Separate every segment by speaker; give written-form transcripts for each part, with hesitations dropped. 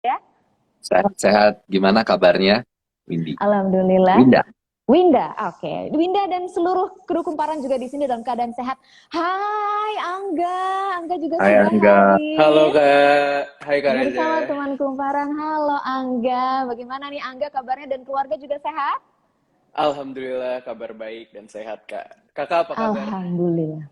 Speaker 1: Ya,
Speaker 2: Sehat-sehat. Gimana kabarnya, Windy?
Speaker 1: alhamdulillah.
Speaker 2: Winda.
Speaker 1: Winda, oke. Winda dan seluruh kru kumparan juga di sini dalam keadaan sehat. Hai Angga, Angga juga
Speaker 2: Hai
Speaker 1: sudah
Speaker 2: Angga.
Speaker 3: Halo
Speaker 1: hadir
Speaker 3: Kak, hai Kak Reza.
Speaker 1: bersama teman kumparan. Halo Angga, bagaimana nih Angga kabarnya dan keluarga juga sehat?
Speaker 3: Alhamdulillah kabar baik dan sehat Kak. Kakak apa kabar?
Speaker 1: Alhamdulillah.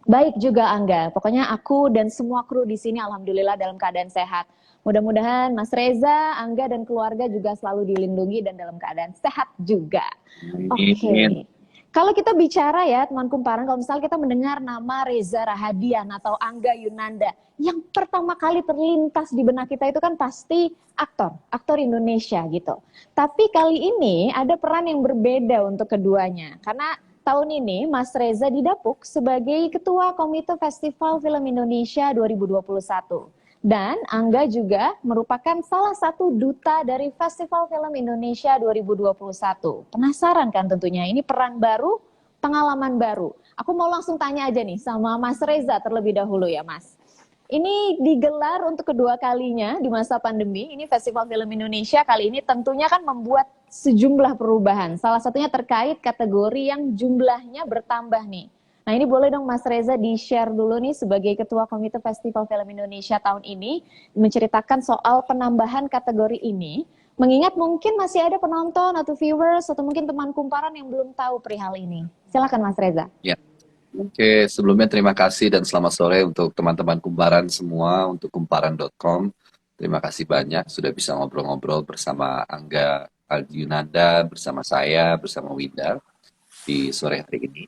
Speaker 1: Baik juga Angga. Pokoknya aku dan semua kru di sini alhamdulillah dalam keadaan sehat. Mudah-mudahan Mas Reza, Angga dan keluarga juga selalu dilindungi dan dalam keadaan sehat juga.
Speaker 2: Amin.
Speaker 1: Oke. Kalau kita bicara ya teman kumparan, kalau misalnya kita mendengar nama Reza Rahadian atau Angga Yunanda, yang pertama kali terlintas di benak kita itu kan pasti aktor, aktor Indonesia gitu. Tapi kali ini ada peran yang berbeda untuk keduanya, karena tahun ini Mas Reza didapuk sebagai Ketua Komite Festival Film Indonesia 2021. Dan Angga juga merupakan salah satu duta dari Festival Film Indonesia 2021. Penasaran kan tentunya, ini peran baru, pengalaman baru. Aku mau langsung tanya aja nih sama Mas Reza terlebih dahulu ya Mas. Ini digelar untuk kedua kalinya di masa pandemi. Ini Festival Film Indonesia kali ini tentunya kan membuat sejumlah perubahan. Salah satunya terkait kategori yang jumlahnya bertambah nih. Nah ini boleh dong Mas Reza di-share dulu nih sebagai Ketua Komite Festival Film Indonesia tahun ini, menceritakan soal penambahan kategori ini, mengingat mungkin masih ada penonton atau viewers atau mungkin teman kumparan yang belum tahu perihal ini. Silakan Mas Reza.
Speaker 2: Ya, oke. Sebelumnya terima kasih dan selamat sore untuk teman-teman Kumparan semua, untuk kumparan.com. Terima kasih banyak sudah bisa ngobrol-ngobrol bersama Angga Aljunanda, bersama saya, bersama Winda di sore hari ini.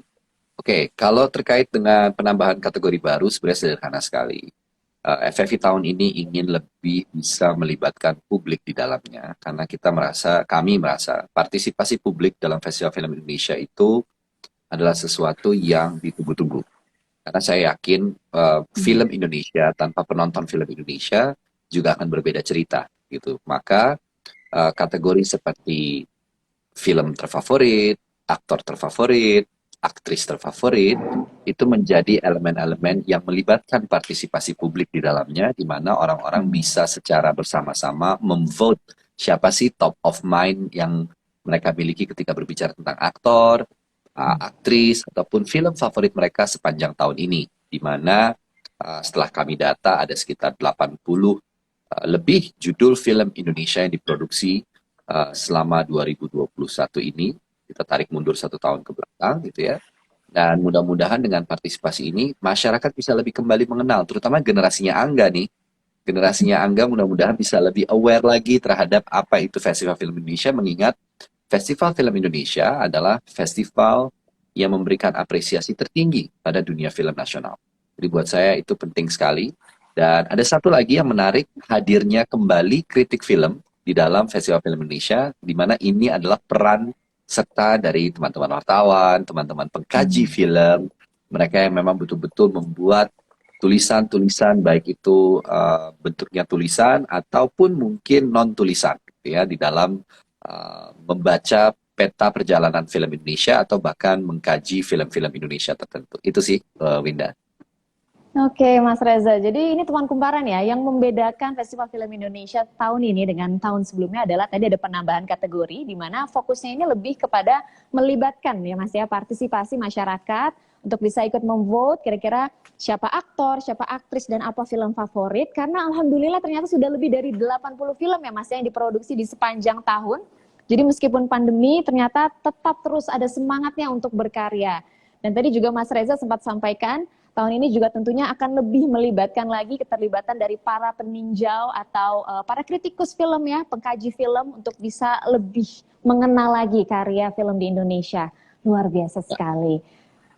Speaker 2: Oke, kalau terkait dengan penambahan kategori baru, sebenarnya sederhana sekali. FFI tahun ini ingin lebih bisa melibatkan publik di dalamnya, karena kami merasa partisipasi publik dalam Festival Film Indonesia itu adalah sesuatu yang ditunggu-tunggu. Karena saya yakin film Indonesia tanpa penonton film Indonesia juga akan berbeda cerita gitu. Maka kategori seperti film terfavorit, aktor terfavorit, aktris terfavorit itu menjadi elemen-elemen yang melibatkan partisipasi publik di dalamnya, di mana orang-orang bisa secara bersama-sama memvote siapa sih top of mind yang mereka miliki ketika berbicara tentang aktor, aktris, ataupun film favorit mereka sepanjang tahun ini. Di mana setelah kami data ada sekitar 80 lebih judul film Indonesia yang diproduksi selama 2021 ini. Kita tarik mundur 1 tahun ke belakang gitu ya. Dan mudah-mudahan dengan partisipasi ini masyarakat bisa lebih kembali mengenal, terutama generasinya Angga nih. Generasinya Angga mudah-mudahan bisa lebih aware lagi terhadap apa itu Festival Film Indonesia, mengingat Festival Film Indonesia adalah festival yang memberikan apresiasi tertinggi pada dunia film nasional. Jadi buat saya itu penting sekali. Dan ada satu lagi yang menarik, hadirnya kembali kritik film di dalam Festival Film Indonesia, di mana ini adalah peran serta dari teman-teman wartawan, teman-teman pengkaji film, mereka yang memang betul-betul membuat tulisan-tulisan, baik itu bentuknya tulisan ataupun mungkin non-tulisan, gitu ya, di dalam membaca peta perjalanan film Indonesia atau bahkan mengkaji film-film Indonesia tertentu. Itu sih, Winda.
Speaker 1: Oke, Mas Reza. Jadi ini teman kumparan ya, yang membedakan Festival Film Indonesia tahun ini dengan tahun sebelumnya adalah tadi ada penambahan kategori, di mana fokusnya ini lebih kepada melibatkan ya Mas ya, partisipasi masyarakat untuk bisa ikut memvote kira-kira siapa aktor, siapa aktris, dan apa film favorit. Karena alhamdulillah ternyata sudah lebih dari 80 film ya Mas ya, yang diproduksi di sepanjang tahun. Jadi meskipun pandemi ternyata tetap terus ada semangatnya untuk berkarya. Dan tadi juga Mas Reza sempat sampaikan, tahun ini juga tentunya akan lebih melibatkan lagi keterlibatan dari para peninjau atau para kritikus film ya, pengkaji film untuk bisa lebih mengenal lagi karya film di Indonesia. Luar biasa sekali.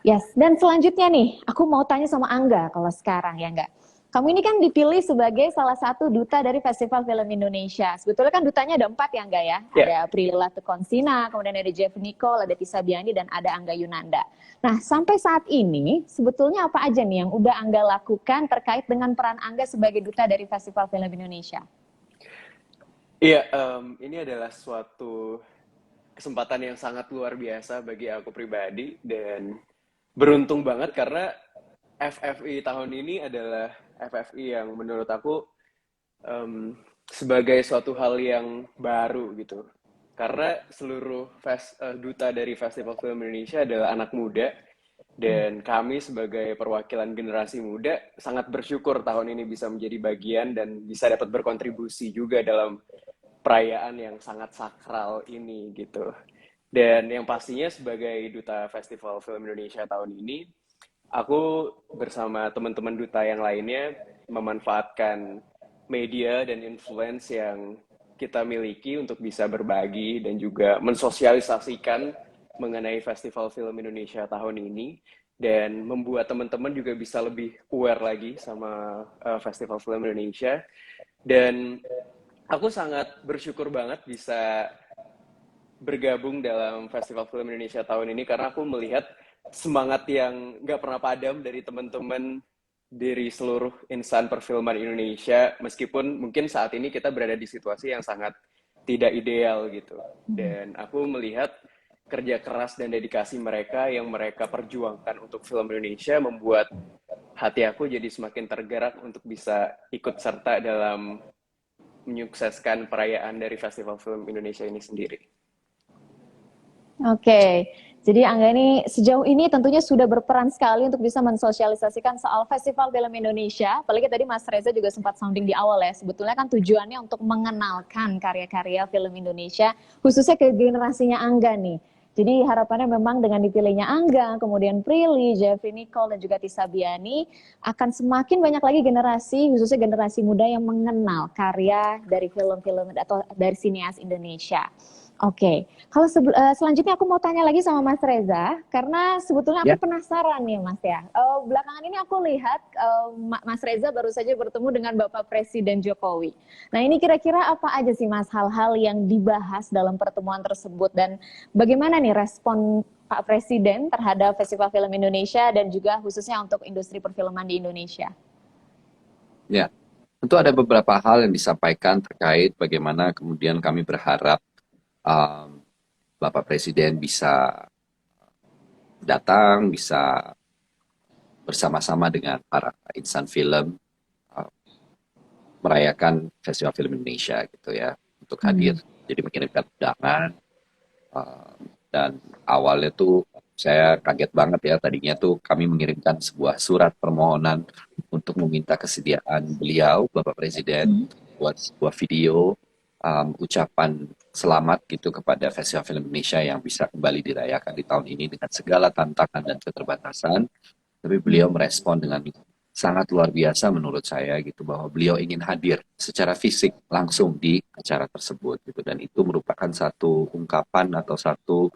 Speaker 1: Yes, dan selanjutnya nih, aku mau tanya sama Angga kalau sekarang ya enggak. Kamu ini kan dipilih sebagai salah satu duta dari Festival Film Indonesia. Sebetulnya kan dutanya ada 4 ya enggak ya?
Speaker 3: Ya,
Speaker 1: Ada Prilly Tukonsina, kemudian ada Jeff Nicole, ada Tisa Biani, dan ada Angga Yunanda. Nah, sampai saat ini sebetulnya apa aja nih yang udah Angga lakukan terkait dengan peran Angga sebagai duta dari Festival Film Indonesia?
Speaker 3: iya, ini adalah suatu kesempatan yang sangat luar biasa bagi aku pribadi dan beruntung banget karena FFI tahun ini adalah FFI yang menurut aku em, sebagai suatu hal yang baru gitu. Karena seluruh duta dari Festival Film Indonesia adalah anak muda, dan kami sebagai perwakilan generasi muda sangat bersyukur tahun ini bisa menjadi bagian dan bisa dapat berkontribusi juga dalam perayaan yang sangat sakral ini gitu. Dan yang pastinya sebagai duta Festival Film Indonesia tahun ini, aku bersama teman-teman duta yang lainnya memanfaatkan media dan influence yang kita miliki untuk bisa berbagi dan juga mensosialisasikan mengenai Festival Film Indonesia tahun ini, dan membuat teman-teman juga bisa lebih aware lagi sama Festival Film Indonesia. Dan aku sangat bersyukur banget bisa bergabung dalam Festival Film Indonesia tahun ini karena aku melihat semangat yang nggak pernah padam dari teman-teman dari seluruh insan perfilman Indonesia, meskipun mungkin saat ini kita berada di situasi yang sangat tidak ideal gitu. Dan aku melihat kerja keras dan dedikasi mereka yang mereka perjuangkan untuk film Indonesia membuat hati aku jadi semakin tergerak untuk bisa ikut serta dalam menyukseskan perayaan dari Festival Film Indonesia ini sendiri.
Speaker 1: Oke, jadi Angga ini sejauh ini tentunya sudah berperan sekali untuk bisa mensosialisasikan soal Festival Film Indonesia. Apalagi tadi Mas Reza juga sempat sounding di awal ya, sebetulnya kan tujuannya untuk mengenalkan karya-karya film Indonesia, khususnya ke generasinya Angga nih. Jadi harapannya memang dengan dipilihnya Angga, kemudian Prilly, Jeffrey Nicole, dan juga Tisa Biani, akan semakin banyak lagi generasi, khususnya generasi muda yang mengenal karya dari film-film atau dari sineas Indonesia. Oke, kalau selanjutnya aku mau tanya lagi sama Mas Reza, karena sebetulnya aku penasaran nih Mas ya. Belakangan ini aku lihat Mas Reza baru saja bertemu dengan Bapak Presiden Jokowi. Nah ini kira-kira apa aja sih Mas hal-hal yang dibahas dalam pertemuan tersebut, dan bagaimana nih respon Pak Presiden terhadap Festival Film Indonesia dan juga khususnya untuk industri perfilman di Indonesia?
Speaker 2: Ya, tentu ada beberapa hal yang disampaikan terkait bagaimana kemudian kami berharap Bapak Presiden bisa datang, bisa bersama-sama dengan para insan film merayakan Festival Film Indonesia gitu ya, untuk hadir. Jadi mengirimkan undangan, dan awalnya tuh saya kaget banget ya, tadinya tuh kami mengirimkan sebuah surat permohonan untuk meminta kesediaan beliau, Bapak Presiden, buat sebuah video ucapan selamat gitu kepada Festival Film Indonesia yang bisa kembali dirayakan di tahun ini dengan segala tantangan dan keterbatasan. Tapi beliau merespon dengan sangat luar biasa menurut saya gitu, bahwa beliau ingin hadir secara fisik langsung di acara tersebut gitu, dan itu merupakan satu ungkapan atau satu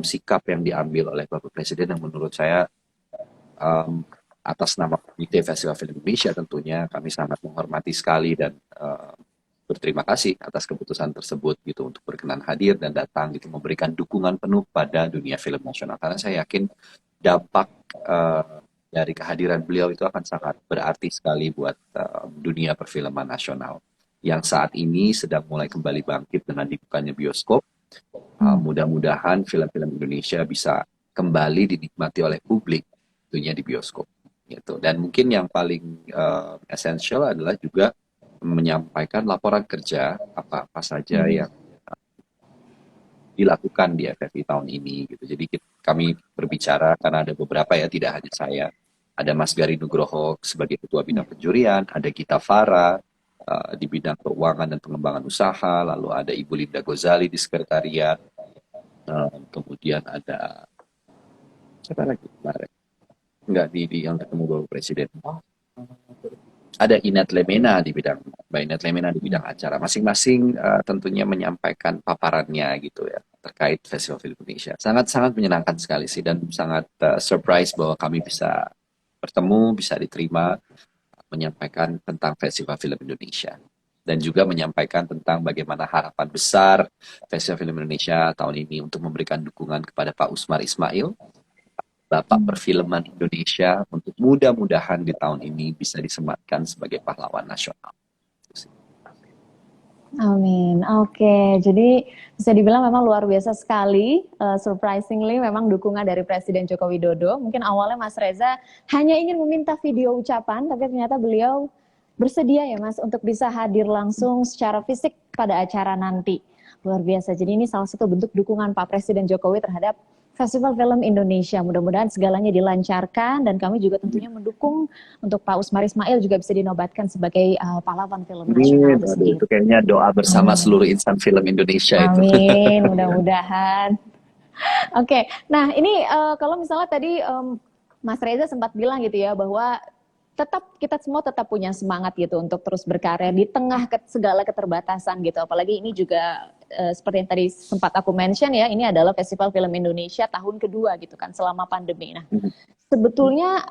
Speaker 2: sikap yang diambil oleh Bapak Presiden yang menurut saya atas nama Komite Festival Film Indonesia tentunya kami sangat menghormati sekali dan berterima kasih atas keputusan tersebut gitu, untuk berkenan hadir dan datang gitu, memberikan dukungan penuh pada dunia film nasional, karena saya yakin dampak dari kehadiran beliau itu akan sangat berarti sekali buat dunia perfilman nasional yang saat ini sedang mulai kembali bangkit dengan dibukanya bioskop. Mudah-mudahan film-film Indonesia bisa kembali dinikmati oleh publik tentunya di bioskop gitu. Dan mungkin yang paling esensial adalah juga menyampaikan laporan kerja apa saja yang dilakukan di FFI tahun ini gitu. Jadi kami berbicara karena ada beberapa ya, tidak hanya saya. Ada Mas Gari Nugroho sebagai Ketua Bidang Penjurian, ada Gita Farah di bidang keuangan dan pengembangan usaha, lalu ada Ibu Linda Gozali di sekretariat, kemudian ada siapa lagi kemarin? Enggak, di yang ketemu Bapak Presiden. Ada Inet Lemena di bidang acara. Masing-masing tentunya menyampaikan paparannya gitu ya terkait Festival Film Indonesia. Sangat-sangat menyenangkan sekali sih, dan sangat surprise bahwa kami bisa bertemu, bisa diterima menyampaikan tentang Festival Film Indonesia, dan juga menyampaikan tentang bagaimana harapan besar Festival Film Indonesia tahun ini untuk memberikan dukungan kepada Pak Usmar Ismail, Bapak Perfilman Indonesia, untuk mudah-mudahan di tahun ini bisa disematkan sebagai pahlawan nasional.
Speaker 1: Amin. Oke, jadi bisa dibilang memang luar biasa sekali. Surprisingly, memang dukungan dari Presiden Joko Widodo. Mungkin awalnya Mas Reza hanya ingin meminta video ucapan, tapi ternyata beliau bersedia ya Mas untuk bisa hadir langsung secara fisik pada acara nanti. Luar biasa. Jadi ini salah satu bentuk dukungan Pak Presiden Jokowi terhadap Festival Film Indonesia. Mudah-mudahan segalanya dilancarkan dan kami juga tentunya mendukung untuk Pak Usmar Ismail juga bisa dinobatkan sebagai pahlawan film nasional
Speaker 2: Amin.
Speaker 1: itu
Speaker 2: Waduh,
Speaker 1: sendiri.
Speaker 2: itu kayaknya doa bersama
Speaker 1: Amin.
Speaker 2: seluruh insan film Indonesia itu.
Speaker 1: Amin. Mudah-mudahan. Oke, nah ini kalau misalnya tadi Mas Reza sempat bilang gitu ya bahwa tetap kita semua tetap punya semangat gitu untuk terus berkarya di tengah segala keterbatasan gitu. Apalagi ini juga seperti yang tadi sempat aku mention ya, ini adalah Festival Film Indonesia tahun kedua gitu kan selama pandemi. Nah, sebetulnya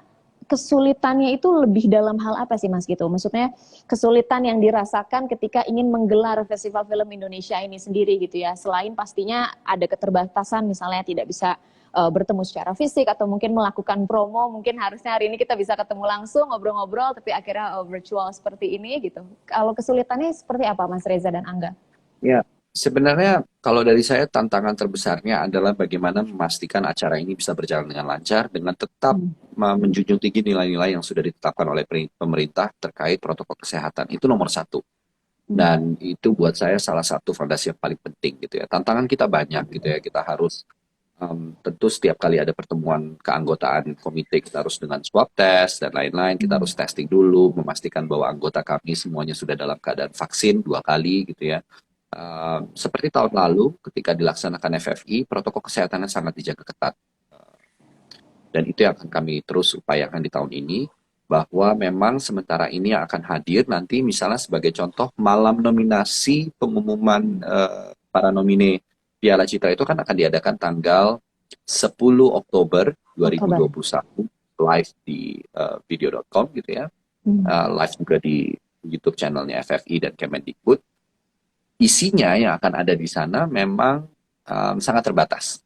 Speaker 1: kesulitannya itu lebih dalam hal apa sih Mas gitu? Maksudnya kesulitan yang dirasakan ketika ingin menggelar Festival Film Indonesia ini sendiri gitu ya. Selain pastinya ada keterbatasan misalnya tidak bisa bertemu secara fisik atau mungkin melakukan promo, mungkin harusnya hari ini kita bisa ketemu langsung ngobrol-ngobrol tapi akhirnya virtual seperti ini gitu. Kalau kesulitannya seperti apa Mas Reza dan Angga?
Speaker 2: Ya, sebenarnya kalau dari saya tantangan terbesarnya adalah bagaimana memastikan acara ini bisa berjalan dengan lancar dengan tetap menjunjung tinggi nilai-nilai yang sudah ditetapkan oleh pemerintah terkait protokol kesehatan. Itu nomor satu. Dan itu buat saya salah satu fondasi yang paling penting gitu ya. Tantangan kita banyak gitu ya. Kita harus tentu setiap kali ada pertemuan keanggotaan komite kita harus dengan swab test dan lain-lain. Kita harus testing dulu, memastikan bahwa anggota kami semuanya sudah dalam keadaan vaksin 2 kali gitu ya. Seperti tahun lalu ketika dilaksanakan FFI, protokol kesehatannya sangat dijaga ketat. Dan itu yang akan kami terus upayakan di tahun ini, bahwa memang sementara ini yang akan hadir nanti misalnya sebagai contoh malam nominasi pengumuman para nomine Piala Citra itu kan akan diadakan tanggal 10 Oktober 2021 live di video.com gitu ya. Live juga di YouTube channelnya FFI dan Kemendikbud. Isinya yang akan ada di sana memang sangat terbatas.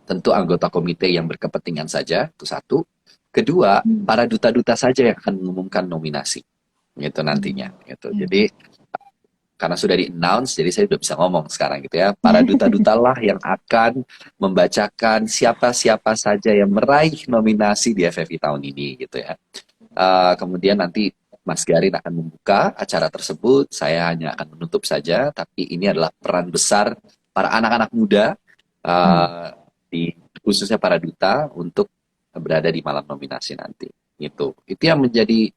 Speaker 2: Tentu anggota komite yang berkepentingan saja, itu satu. Kedua, para duta-duta saja yang akan mengumumkan nominasi, gitu nantinya. Gitu. Jadi karena sudah di-announce, jadi saya sudah bisa ngomong sekarang gitu ya. Para duta-duta lah yang akan membacakan siapa-siapa saja yang meraih nominasi di FFI tahun ini, gitu ya. Kemudian nanti Mas Garin akan membuka acara tersebut, saya hanya akan menutup saja, tapi ini adalah peran besar para anak-anak muda, khususnya para duta untuk berada di malam nominasi nanti. Itu yang menjadi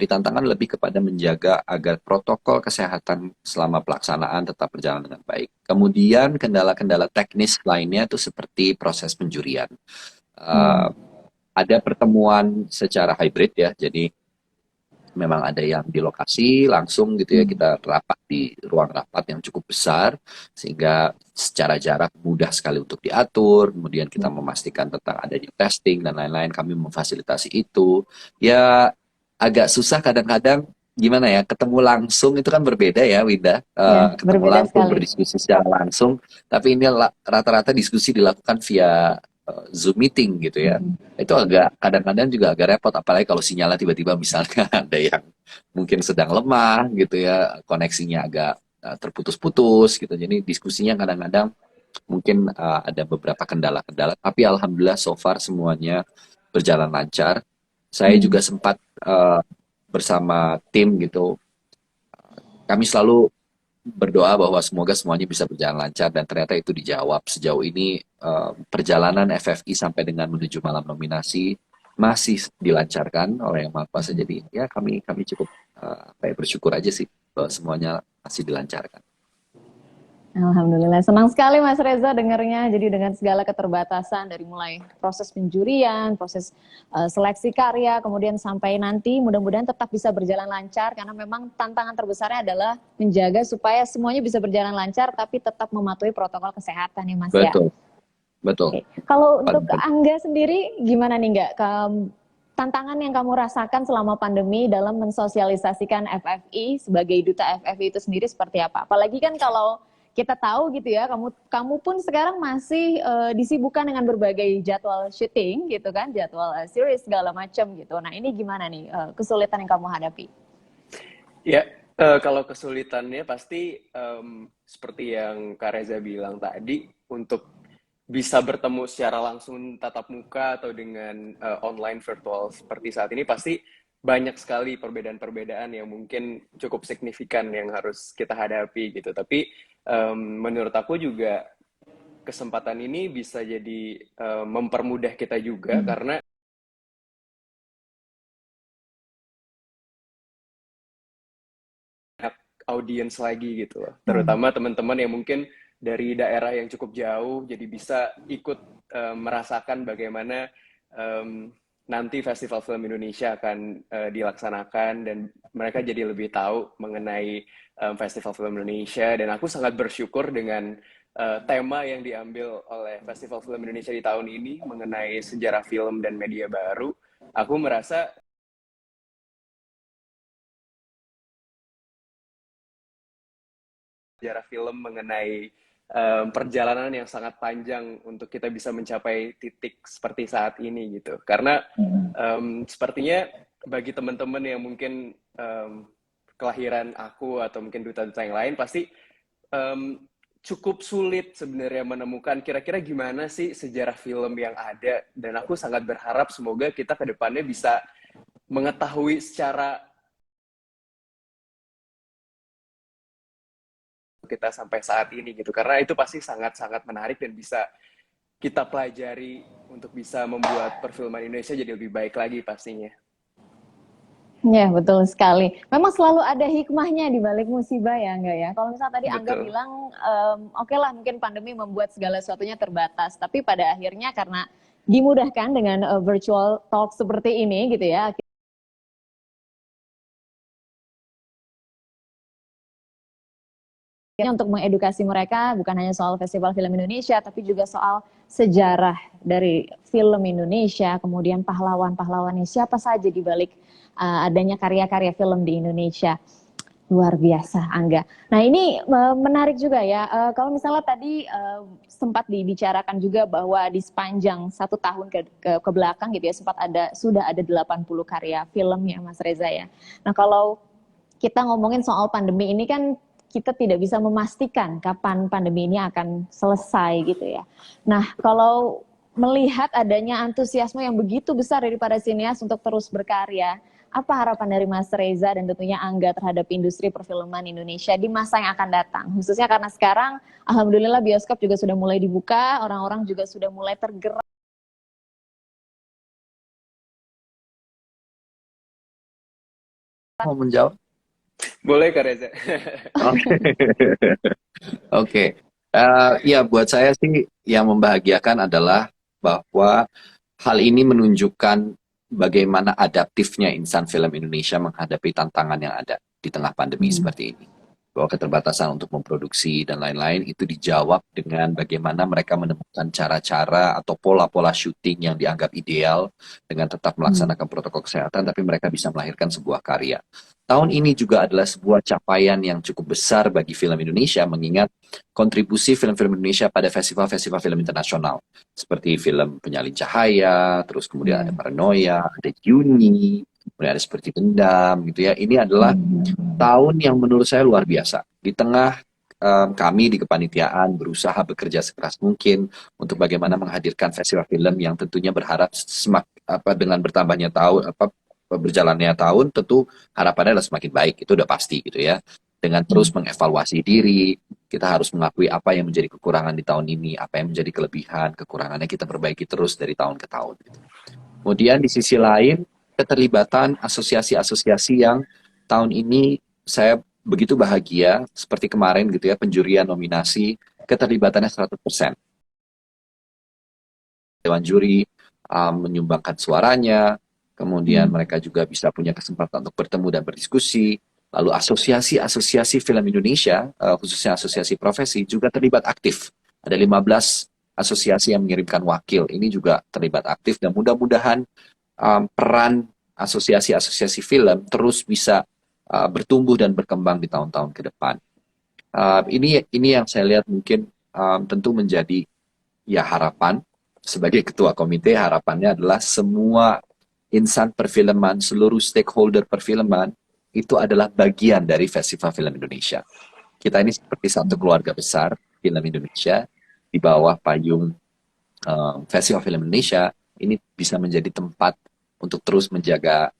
Speaker 2: tantangan lebih kepada menjaga agar protokol kesehatan selama pelaksanaan tetap berjalan dengan baik. Kemudian kendala-kendala teknis lainnya itu seperti proses penjurian. Ada pertemuan secara hybrid ya, jadi memang ada yang di lokasi langsung gitu ya, kita rapat di ruang rapat yang cukup besar sehingga secara jarak mudah sekali untuk diatur, kemudian kita memastikan tentang adanya testing dan lain-lain, kami memfasilitasi itu. Ya agak susah kadang-kadang, gimana ya, ketemu langsung itu kan berbeda ya Winda, ketemu langsung sekali, berdiskusi secara langsung, tapi ini rata-rata diskusi dilakukan via Zoom meeting gitu ya. Itu agak kadang-kadang juga agak repot, apalagi kalau sinyalnya tiba-tiba misalnya ada yang mungkin sedang lemah gitu ya, koneksinya agak terputus-putus gitu. Jadi diskusinya kadang-kadang mungkin ada beberapa kendala-kendala, tapi alhamdulillah so far semuanya berjalan lancar. Saya juga sempat bersama tim gitu, kami selalu berdoa bahwa semoga semuanya bisa berjalan lancar, dan ternyata itu dijawab. Sejauh ini perjalanan FFI sampai dengan menuju malam nominasi masih dilancarkan oleh Yang Maha Kuasa. Jadi ya kami cukup bersyukur aja sih bahwa semuanya masih dilancarkan.
Speaker 1: Alhamdulillah, senang sekali Mas Reza dengarnya. Jadi dengan segala keterbatasan dari mulai proses penjurian, proses seleksi karya, kemudian sampai nanti mudah-mudahan tetap bisa berjalan lancar, karena memang tantangan terbesarnya adalah menjaga supaya semuanya bisa berjalan lancar tapi tetap mematuhi protokol kesehatan ya Mas.
Speaker 2: Betul.
Speaker 1: Ya.
Speaker 2: Betul.
Speaker 1: Kalau untuk Angga sendiri gimana nih Nggak? Tantangan yang kamu rasakan selama pandemi dalam mensosialisasikan FFI sebagai duta FFI itu sendiri seperti apa? Apalagi kan kalau kita tahu gitu ya, kamu pun sekarang masih disibukkan dengan berbagai jadwal syuting gitu kan, jadwal series segala macam gitu. Nah ini gimana nih kesulitan yang kamu hadapi?
Speaker 3: Ya, kalau kesulitannya pasti seperti yang Kak Reza bilang tadi, untuk bisa bertemu secara langsung tatap muka atau dengan online virtual seperti saat ini pasti banyak sekali perbedaan-perbedaan yang mungkin cukup signifikan yang harus kita hadapi gitu. Tapi menurut aku juga kesempatan ini bisa jadi mempermudah kita juga karena audiens lagi gitu loh. Terutama teman-teman yang mungkin dari daerah yang cukup jauh jadi bisa ikut merasakan bagaimana nanti Festival Film Indonesia akan dilaksanakan dan mereka jadi lebih tahu mengenai Festival Film Indonesia dan aku sangat bersyukur dengan tema yang diambil oleh Festival Film Indonesia di tahun ini mengenai sejarah film dan media baru. Aku merasa sejarah film mengenai perjalanan yang sangat panjang untuk kita bisa mencapai titik seperti saat ini gitu. Karena sepertinya bagi teman-teman yang mungkin kelahiran aku atau mungkin duta-duta yang lain pasti cukup sulit sebenarnya menemukan kira-kira gimana sih sejarah film yang ada. Dan aku sangat berharap semoga kita ke depannya bisa mengetahui secara kita sampai saat ini gitu karena itu pasti sangat-sangat menarik dan bisa kita pelajari untuk bisa membuat perfilman Indonesia jadi lebih baik lagi pastinya.
Speaker 1: Ya, betul sekali. Memang selalu ada hikmahnya di balik musibah ya, enggak ya? Kalau misalnya tadi Angga
Speaker 3: Betul.
Speaker 1: bilang, oke lah mungkin pandemi membuat segala sesuatunya terbatas, tapi pada akhirnya karena dimudahkan dengan virtual talk seperti ini gitu ya, untuk mengedukasi mereka bukan hanya soal Festival Film Indonesia, tapi juga soal sejarah dari film Indonesia, kemudian pahlawan-pahlawannya siapa saja di balik adanya karya-karya film di Indonesia. Luar biasa, Angga. Nah ini menarik juga ya, kalau misalnya tadi sempat dibicarakan juga bahwa di sepanjang 1 tahun ke belakang gitu ya, sudah ada 80 karya film ya Mas Reza ya. Nah kalau kita ngomongin soal pandemi ini kan kita tidak bisa memastikan kapan pandemi ini akan selesai gitu ya. Nah, kalau melihat adanya antusiasme yang begitu besar dari para sinias untuk terus berkarya, apa harapan dari Mas Reza dan tentunya Angga terhadap industri perfilman Indonesia di masa yang akan datang? Khususnya karena sekarang, alhamdulillah bioskop juga sudah mulai dibuka, orang-orang juga sudah mulai tergerak.
Speaker 2: Mau menjawab?
Speaker 3: Boleh Kak Reza?
Speaker 2: Oke. Oke. Ya, buat saya sih yang membahagiakan adalah bahwa hal ini menunjukkan bagaimana adaptifnya insan film Indonesia menghadapi tantangan yang ada di tengah pandemi seperti ini. Bahwa keterbatasan untuk memproduksi dan lain-lain itu dijawab dengan bagaimana mereka menemukan cara-cara atau pola-pola syuting yang dianggap ideal dengan tetap melaksanakan protokol kesehatan, tapi mereka bisa melahirkan sebuah karya. Tahun ini juga adalah sebuah capaian yang cukup besar bagi film Indonesia, mengingat kontribusi film-film Indonesia pada festival-festival film internasional, seperti film Penyalin Cahaya, terus kemudian ada Paranoia, ada Juni, kemudian ada seperti Dendam, gitu ya. Ini adalah tahun yang menurut saya luar biasa. Di tengah kami di kepanitiaan berusaha bekerja sekeras mungkin untuk bagaimana menghadirkan festival film yang tentunya berharap dengan bertambahnya tahun berjalannya tahun, tentu harapannya adalah semakin baik, itu udah pasti gitu ya. Dengan terus mengevaluasi diri, kita harus mengakui apa yang menjadi kekurangan di tahun ini, apa yang menjadi kelebihan, kekurangannya kita perbaiki terus dari tahun ke tahun. Gitu. Kemudian di sisi lain, keterlibatan asosiasi-asosiasi yang tahun ini saya begitu bahagia, seperti kemarin gitu ya, penjurian nominasi, keterlibatannya 100%. Dewan juri menyumbangkan suaranya, kemudian mereka juga bisa punya kesempatan untuk bertemu dan berdiskusi. Lalu asosiasi-asosiasi film Indonesia, khususnya asosiasi profesi, juga terlibat aktif. Ada 15 asosiasi yang mengirimkan wakil. Ini juga terlibat aktif dan mudah-mudahan peran asosiasi-asosiasi film terus bisa bertumbuh dan berkembang di tahun-tahun ke depan. Ini yang saya lihat mungkin tentu menjadi ya harapan. Sebagai ketua komite, harapannya adalah semua insan perfilman, seluruh stakeholder perfilman, itu adalah bagian dari Festival Film Indonesia. Kita ini seperti satu keluarga besar film Indonesia, di bawah payung Festival Film Indonesia, ini bisa menjadi tempat untuk terus menjaga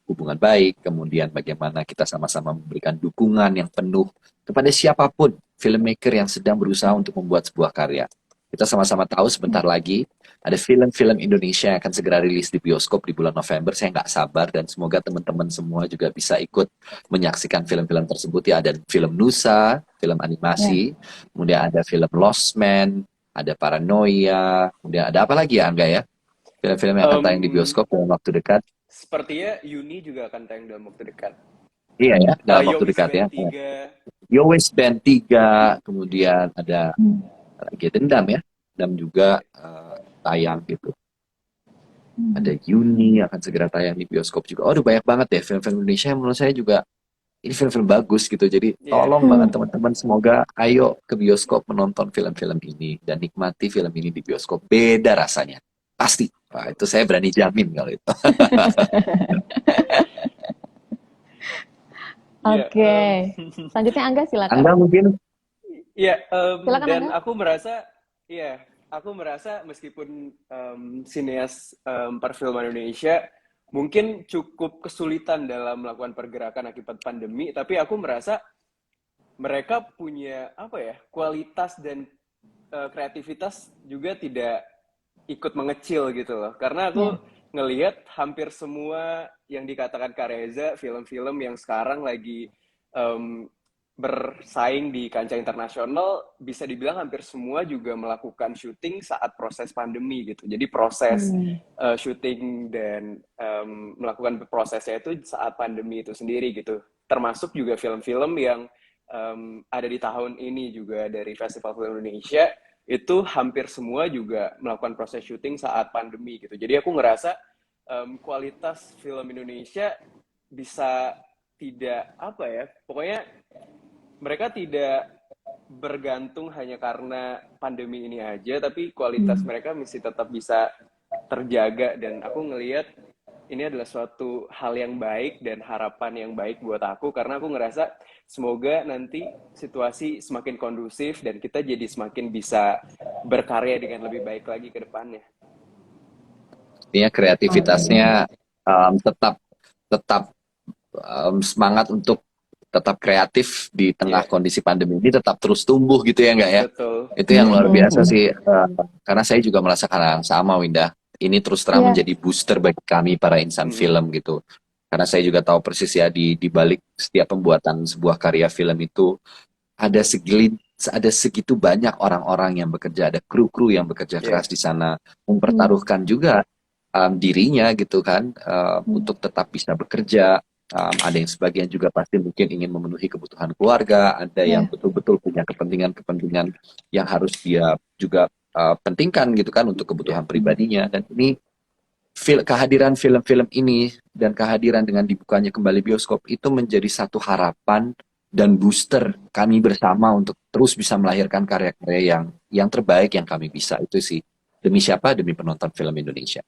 Speaker 2: hubungan baik, kemudian bagaimana kita sama-sama memberikan dukungan yang penuh kepada siapapun filmmaker yang sedang berusaha untuk membuat sebuah karya. Kita sama-sama tahu sebentar lagi ada film-film Indonesia yang akan segera rilis di bioskop di bulan November. Saya nggak sabar dan semoga teman-teman semua juga bisa ikut menyaksikan film-film tersebut ya. Ada film Nusa, film animasi, kemudian ada film Lost Man, ada Paranoia, kemudian ada apa lagi ya Angga ya? Film-film yang akan tayang di bioskop dalam waktu dekat.
Speaker 3: Sepertinya Yuni juga akan tayang dalam waktu dekat.
Speaker 2: Iya ya, dalam waktu
Speaker 3: Yowis
Speaker 2: dekat ya.
Speaker 3: Band 3.
Speaker 2: Yowis Band 3, kemudian ada lagi Dendam ya. Dendam juga tayang gitu. Ada Yuni akan segera tayang di bioskop juga. Oh, udah banyak banget deh film-film Indonesia yang menurut saya juga ini film-film bagus gitu. Jadi tolong banget teman-teman, semoga ayo ke bioskop menonton film-film ini dan nikmati film ini di bioskop. Beda rasanya. Pasti. Wah, itu saya berani jamin kalau itu.
Speaker 1: Oke. Selanjutnya Angga silakan.
Speaker 2: Angga mungkin?
Speaker 3: Iya,
Speaker 1: Silakan,
Speaker 3: dan
Speaker 1: Angga.
Speaker 3: aku merasa meskipun sineas perfilman Indonesia mungkin cukup kesulitan dalam melakukan pergerakan akibat pandemi, tapi aku merasa mereka punya kualitas dan kreativitas juga tidak ikut mengecil gitu loh. Karena aku ngelihat hampir semua yang dikatakan Kak Reza, film-film yang sekarang lagi bersaing di kancah internasional, bisa dibilang hampir semua juga melakukan syuting saat proses pandemi gitu. Jadi proses syuting dan melakukan prosesnya itu saat pandemi itu sendiri gitu. Termasuk juga film-film yang ada di tahun ini juga dari Festival Film Indonesia, itu hampir semua juga melakukan proses syuting saat pandemi gitu. Jadi aku ngerasa kualitas film Indonesia bisa tidak pokoknya mereka tidak bergantung hanya karena pandemi ini aja, tapi kualitas mereka mesti tetap bisa terjaga. Dan aku ngelihat ini adalah suatu hal yang baik dan harapan yang baik buat aku, karena aku ngerasa semoga nanti situasi semakin kondusif dan kita jadi semakin bisa berkarya dengan lebih baik lagi ke depannya.
Speaker 2: Artinya kreativitasnya tetap semangat untuk tetap kreatif di tengah kondisi pandemi ini, tetap terus tumbuh gitu ya enggak ya?
Speaker 3: Betul.
Speaker 2: Itu yang luar biasa sih, karena saya juga merasakan hal yang sama, Winda. Ini terus terang menjadi booster bagi kami para insan film gitu. Karena saya juga tahu persis ya di balik setiap pembuatan sebuah karya film itu ada segitu banyak orang-orang yang bekerja, ada kru-kru yang bekerja keras di sana, mempertaruhkan juga dirinya gitu kan, untuk tetap bisa bekerja. Ada yang sebagian juga pasti mungkin ingin memenuhi kebutuhan keluarga, ada yang betul-betul punya kepentingan-kepentingan yang harus dia juga pentingkan gitu kan untuk kebutuhan pribadinya. Dan ini kehadiran film-film ini dan kehadiran dengan dibukanya kembali bioskop itu menjadi satu harapan dan booster kami bersama untuk terus bisa melahirkan karya-karya yang terbaik yang kami bisa. Itu sih, demi siapa? Demi penonton film Indonesia.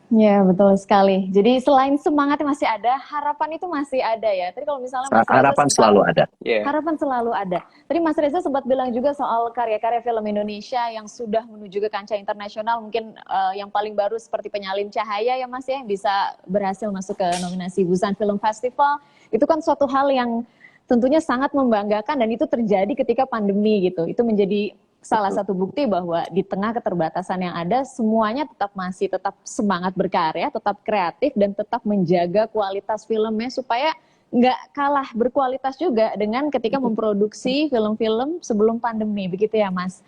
Speaker 1: Ya, betul sekali. Jadi selain semangatnya masih ada, harapan itu masih ada ya. Tadi kalau misalnya Mas Reza
Speaker 2: harapan selalu ada.
Speaker 1: Harapan selalu ada. Tadi Mas Reza sempat bilang juga soal karya-karya film Indonesia yang sudah menuju ke kancah internasional. Mungkin yang paling baru seperti Penyalin Cahaya ya Mas ya, yang bisa berhasil masuk ke nominasi Busan Film Festival. Itu kan suatu hal yang tentunya sangat membanggakan dan itu terjadi ketika pandemi gitu. Itu menjadi salah satu bukti bahwa di tengah keterbatasan yang ada, semuanya tetap semangat berkarya, tetap kreatif, dan tetap menjaga kualitas filmnya supaya nggak kalah berkualitas juga dengan ketika memproduksi film-film sebelum pandemi, begitu ya Mas?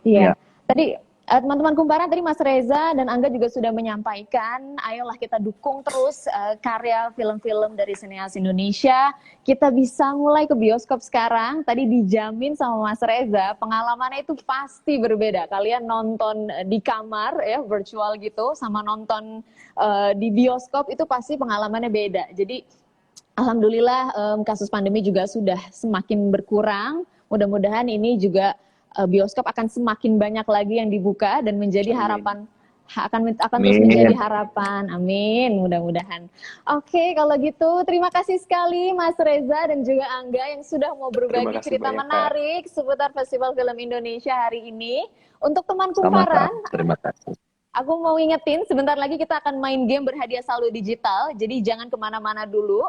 Speaker 1: Iya. Tadi teman-teman Kumparan, tadi Mas Reza dan Angga juga sudah menyampaikan, ayolah kita dukung terus karya film-film dari sineas Indonesia. Kita bisa mulai ke bioskop sekarang. Tadi dijamin sama Mas Reza, pengalamannya itu pasti berbeda. Kalian nonton di kamar ya, virtual gitu, sama nonton di bioskop itu pasti pengalamannya beda. Jadi alhamdulillah kasus pandemi juga sudah semakin berkurang. Mudah-mudahan ini juga bioskop akan semakin banyak lagi yang dibuka dan menjadi harapan, akan terus menjadi harapan. Amin, mudah-mudahan. Oke, kalau gitu terima kasih sekali Mas Reza dan juga Angga yang sudah mau berbagi cerita menarik seputar Festival Film Indonesia hari ini. Untuk teman Kumparan,
Speaker 2: terima kasih.
Speaker 1: Aku mau ingetin, sebentar lagi kita akan main game berhadiah saldo digital, jadi jangan kemana-mana dulu.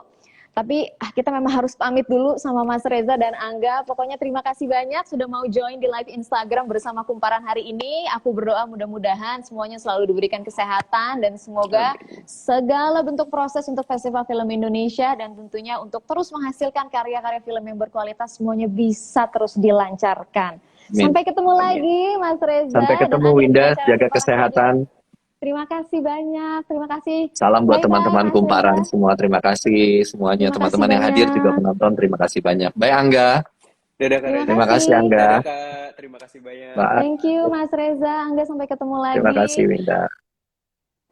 Speaker 1: Tapi kita memang harus pamit dulu sama Mas Reza dan Angga. Pokoknya terima kasih banyak sudah mau join di live Instagram bersama Kumparan hari ini. Aku berdoa mudah-mudahan semuanya selalu diberikan kesehatan dan semoga segala bentuk proses untuk Festival Film Indonesia dan tentunya untuk terus menghasilkan karya-karya film yang berkualitas semuanya bisa terus dilancarkan.
Speaker 2: Amin.
Speaker 1: Sampai ketemu
Speaker 2: Amin.
Speaker 1: lagi Mas Reza.
Speaker 2: Sampai
Speaker 1: dan
Speaker 2: ketemu
Speaker 1: Angga di
Speaker 2: Winda,
Speaker 1: acara
Speaker 2: jaga
Speaker 1: Kumparan
Speaker 2: kesehatan.
Speaker 1: Terima kasih banyak, terima kasih.
Speaker 2: Salam buat
Speaker 1: Bye-bye
Speaker 2: teman-teman
Speaker 1: Mas
Speaker 2: Kumparan
Speaker 1: Reza.
Speaker 2: semua, terima kasih semuanya.
Speaker 1: Terima kasih
Speaker 2: Teman-teman yang hadir juga
Speaker 1: banyak.
Speaker 2: penonton, terima kasih banyak. Bye Angga.
Speaker 3: Dadah Kak
Speaker 1: Terima
Speaker 3: Reza.
Speaker 2: Terima kasih
Speaker 1: kasih.
Speaker 2: Angga.
Speaker 3: Dadah Kak, terima kasih banyak.
Speaker 2: Bye.
Speaker 1: Thank you Mas Reza. Angga sampai ketemu
Speaker 2: Terima
Speaker 1: lagi.
Speaker 2: kasih Winda.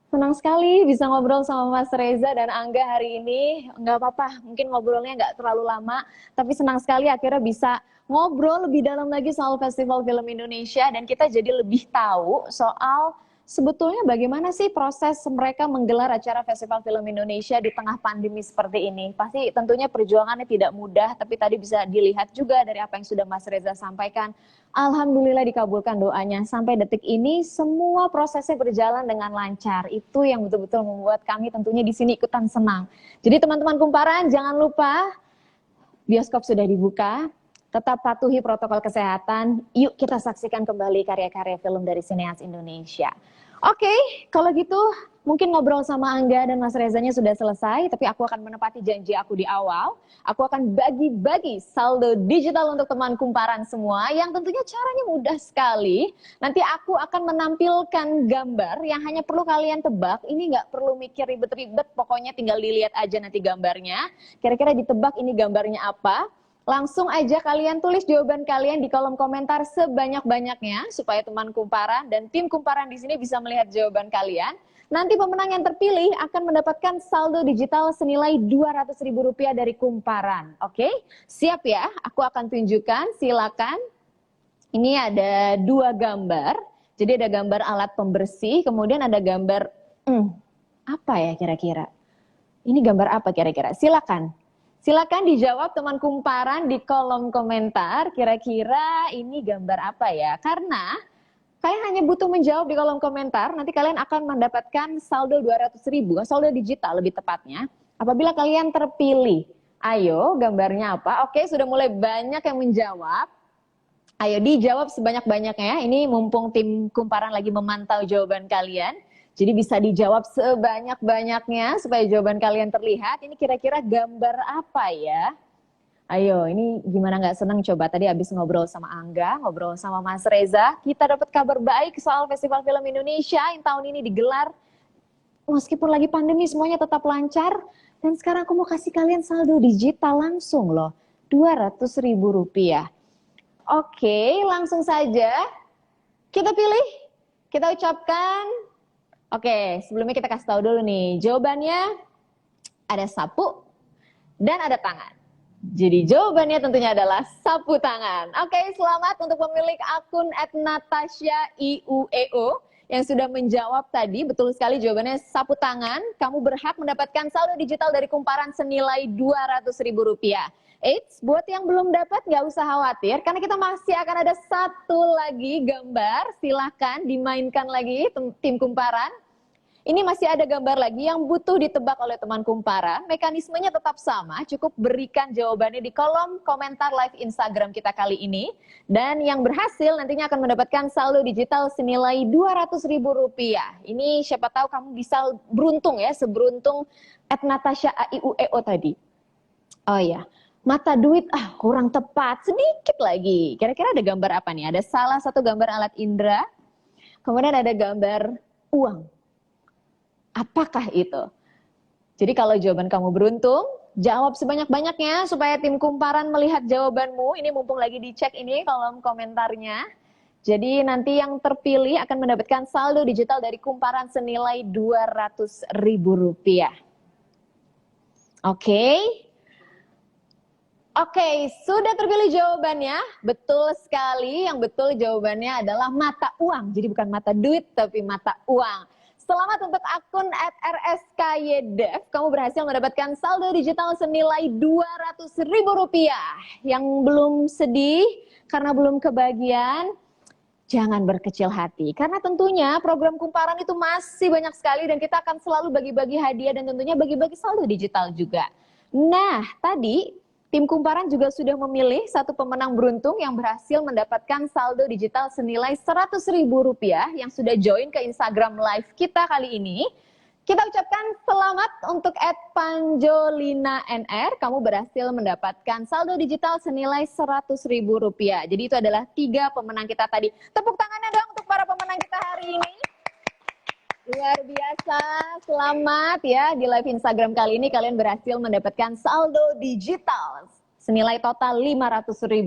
Speaker 1: Senang sekali bisa ngobrol sama Mas Reza dan Angga hari ini. Nggak apa-apa, mungkin ngobrolnya nggak terlalu lama, tapi senang sekali akhirnya bisa ngobrol lebih dalam lagi soal Festival Film Indonesia dan kita jadi lebih tahu soal sebetulnya bagaimana sih proses mereka menggelar acara Festival Film Indonesia di tengah pandemi seperti ini. Pasti tentunya perjuangannya tidak mudah, tapi tadi bisa dilihat juga dari apa yang sudah Mas Reza sampaikan. Alhamdulillah dikabulkan doanya. Sampai detik ini semua prosesnya berjalan dengan lancar. Itu yang betul-betul membuat kami tentunya di sini ikutan senang. Jadi teman-teman Kumparan jangan lupa bioskop sudah dibuka. Tetap patuhi protokol kesehatan. Yuk kita saksikan kembali karya-karya film dari sineas Indonesia. Oke, kalau gitu mungkin ngobrol sama Angga dan Mas Rezanya sudah selesai, tapi aku akan menepati janji aku di awal. Aku akan bagi-bagi saldo digital untuk teman Kumparan semua, yang tentunya caranya mudah sekali. Nanti aku akan menampilkan gambar yang hanya perlu kalian tebak. Ini nggak perlu mikir ribet-ribet, pokoknya tinggal dilihat aja nanti gambarnya. Kira-kira ditebak ini gambarnya apa. Langsung aja kalian tulis jawaban kalian di kolom komentar sebanyak-banyaknya supaya teman Kumparan dan tim Kumparan di sini bisa melihat jawaban kalian. Nanti pemenang yang terpilih akan mendapatkan saldo digital senilai Rp200.000 dari Kumparan. Oke? Siap ya? Aku akan tunjukkan, silakan. Ini ada 2 gambar. Jadi ada gambar alat pembersih, kemudian ada gambar apa ya kira-kira? Ini gambar apa kira-kira? Silakan. Silakan dijawab teman Kumparan di kolom komentar, kira-kira ini gambar apa ya? Karena kalian hanya butuh menjawab di kolom komentar, nanti kalian akan mendapatkan saldo 200.000, saldo digital lebih tepatnya, apabila kalian terpilih. Ayo, gambarnya apa? Oke, sudah mulai banyak yang menjawab. Ayo dijawab sebanyak-banyaknya, ini mumpung tim Kumparan lagi memantau jawaban kalian. Jadi bisa dijawab sebanyak-banyaknya supaya jawaban kalian terlihat. Ini kira-kira gambar apa ya? Ayo, ini gimana nggak senang coba. Tadi habis ngobrol sama Angga, ngobrol sama Mas Reza. Kita dapat kabar baik soal Festival Film Indonesia yang tahun ini digelar. Meskipun lagi pandemi semuanya tetap lancar. Dan sekarang aku mau kasih kalian saldo digital langsung loh. Rp200.000. Oke, langsung saja. Kita pilih, kita ucapkan. Oke, sebelumnya kita kasih tahu dulu nih, jawabannya ada sapu dan ada tangan. Jadi jawabannya tentunya adalah sapu tangan. Oke, selamat untuk pemilik akun @natasha_iueo yang sudah menjawab tadi. Betul sekali jawabannya sapu tangan. Kamu berhak mendapatkan saldo digital dari Kumparan senilai Rp200.000. Eits, buat yang belum dapat nggak usah khawatir, karena kita masih akan ada satu lagi gambar. Silahkan dimainkan lagi tim Kumparan. Ini masih ada gambar lagi yang butuh ditebak oleh teman Kumparan. Mekanismenya tetap sama, cukup berikan jawabannya di kolom komentar live Instagram kita kali ini. Dan yang berhasil nantinya akan mendapatkan saldo digital senilai Rp200.000. Ini siapa tahu kamu bisa beruntung ya, seberuntung @natasha_iueo tadi. Oh iya, mata duit kurang tepat, sedikit lagi. Kira-kira ada gambar apa nih? Ada salah satu gambar alat indera, kemudian ada gambar uang. Apakah itu? Jadi kalau jawaban kamu beruntung, jawab sebanyak-banyaknya supaya tim Kumparan melihat jawabanmu. Ini mumpung lagi dicek ini kolom komentarnya. Jadi nanti yang terpilih akan mendapatkan saldo digital dari Kumparan senilai Rp200.000. Oke, sudah terpilih jawabannya. Betul sekali, yang betul jawabannya adalah mata uang. Jadi bukan mata duit, tapi mata uang. Selamat untuk akun @rskydev. Kamu berhasil mendapatkan saldo digital senilai Rp200.000. Yang belum sedih karena belum kebagian, Jangan berkecil hati, karena tentunya program Kumparan itu masih banyak sekali dan kita akan selalu bagi-bagi hadiah dan tentunya bagi-bagi saldo digital juga. Nah, tadi tim Kumparan juga sudah memilih satu pemenang beruntung yang berhasil mendapatkan saldo digital senilai Rp100.000 yang sudah join ke Instagram Live kita kali ini. Kita ucapkan selamat untuk @panjolina_nr. Kamu berhasil mendapatkan saldo digital senilai Rp100.000. Jadi itu adalah 3 pemenang kita tadi. Tepuk tangannya dong untuk para pemenang kita hari ini. Luar biasa, selamat ya di live Instagram kali ini kalian berhasil mendapatkan saldo digital senilai total Rp500.000.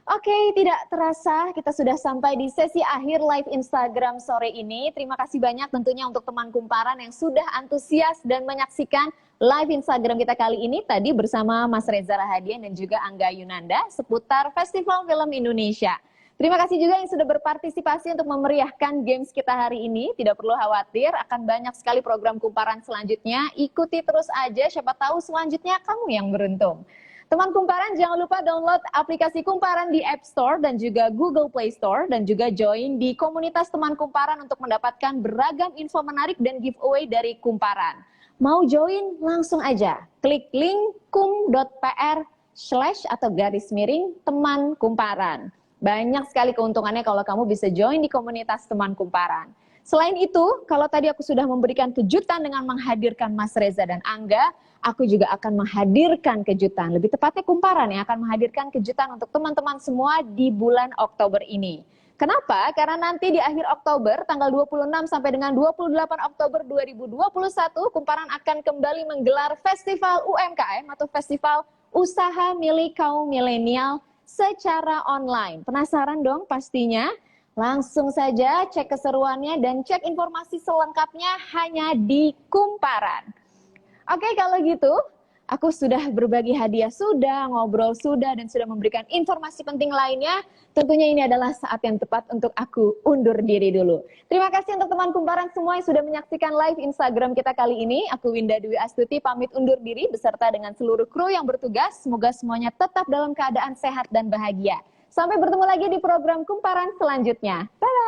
Speaker 1: Oke, tidak terasa kita sudah sampai di sesi akhir live Instagram sore ini. Terima kasih banyak tentunya untuk teman Kumparan yang sudah antusias dan menyaksikan live Instagram kita kali ini tadi bersama Mas Reza Rahadian dan juga Angga Yunanda seputar Festival Film Indonesia. Terima kasih juga yang sudah berpartisipasi untuk memeriahkan games kita hari ini. Tidak perlu khawatir, akan banyak sekali program Kumparan selanjutnya. Ikuti terus aja, siapa tahu selanjutnya kamu yang beruntung. Teman Kumparan, jangan lupa download aplikasi Kumparan di App Store dan juga Google Play Store. Dan juga join di komunitas teman Kumparan untuk mendapatkan beragam info menarik dan giveaway dari Kumparan. Mau join? Langsung aja. Klik link kum.pr/teman Kumparan. Banyak sekali keuntungannya kalau kamu bisa join di komunitas teman Kumparan. Selain itu, kalau tadi aku sudah memberikan kejutan dengan menghadirkan Mas Reza dan Angga, aku juga akan menghadirkan kejutan. Lebih tepatnya Kumparan yang akan menghadirkan kejutan untuk teman-teman semua di bulan Oktober ini. Kenapa? Karena nanti di akhir Oktober, tanggal 26 sampai dengan 28 Oktober 2021, Kumparan akan kembali menggelar Festival UMKM atau Festival Usaha Milik Kaum Milenial secara online. Penasaran dong pastinya? Langsung saja cek keseruannya dan cek informasi selengkapnya hanya di Kumparan. Oke, kalau gitu aku sudah berbagi hadiah, sudah ngobrol, sudah dan sudah memberikan informasi penting lainnya. Tentunya ini adalah saat yang tepat untuk aku undur diri dulu. Terima kasih untuk teman Kumparan semua yang sudah menyaksikan live Instagram kita kali ini. Aku Winda Dwi Astuti pamit undur diri beserta dengan seluruh kru yang bertugas. Semoga semuanya tetap dalam keadaan sehat dan bahagia. Sampai bertemu lagi di program Kumparan selanjutnya. Bye-bye.